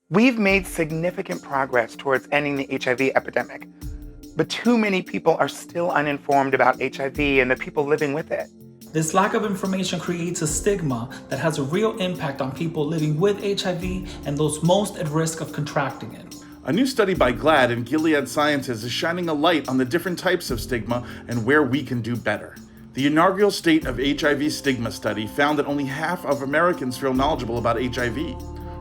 We've made significant progress towards ending the HIV epidemic, but too many people are still uninformed about HIV and the people living with it. This lack of information creates a stigma that has a real impact on people living with HIV and those most at risk of contracting it. A new study by GLAAD and Gilead Sciences is shining a light on the different types of stigma and where we can do better. The inaugural State of HIV Stigma study found that only half of Americans feel knowledgeable about HIV.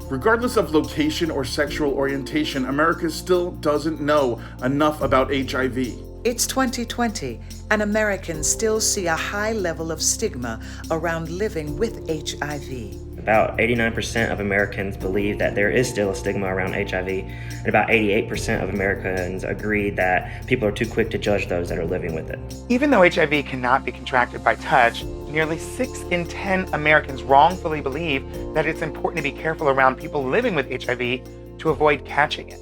Regardless of location or sexual orientation, America still doesn't know enough about HIV. It's 2020, and Americans still see a high level of stigma around living with HIV. About 89% of Americans believe that there is still a stigma around HIV, and about 88% of Americans agree that people are too quick to judge those that are living with it. Even though HIV cannot be contracted by touch, nearly 6 in 10 Americans wrongfully believe that it's important to be careful around people living with HIV to avoid catching it.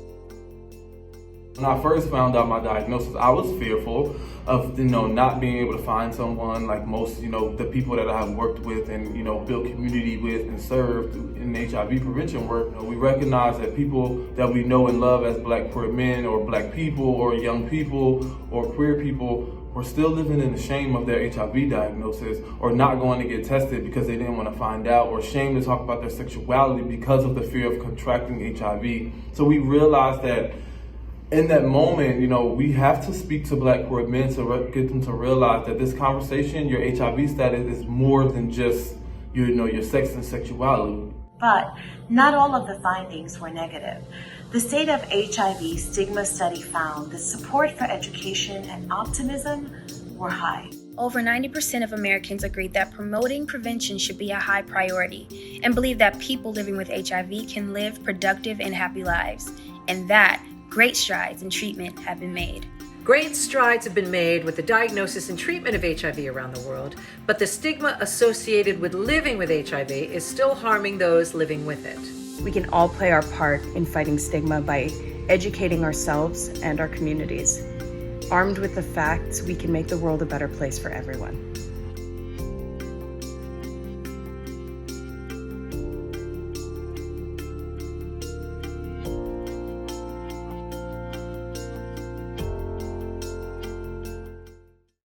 When I first found out my diagnosis, I was fearful of, not being able to find someone like most, the people that I have worked with and, built community with and served in HIV prevention work. We recognize that people that we know and love as Black queer men or Black people or young people or queer people were still living in the shame of their HIV diagnosis or not going to get tested because they didn't want to find out, or shame to talk about their sexuality because of the fear of contracting HIV. So we realized that in that moment, we have to speak to Black queer men to get them to realize that this conversation, your HIV status, is more than just your sex and sexuality. But not all of the findings were negative. The State of HIV Stigma study found that support for education and optimism were high. Over 90% of Americans agreed that promoting prevention should be a high priority and believe that people living with HIV can live productive and happy lives, and that great strides in treatment have been made. Great strides have been made with the diagnosis and treatment of HIV around the world, but the stigma associated with living with HIV is still harming those living with it. We can all play our part in fighting stigma by educating ourselves and our communities. Armed with the facts, we can make the world a better place for everyone.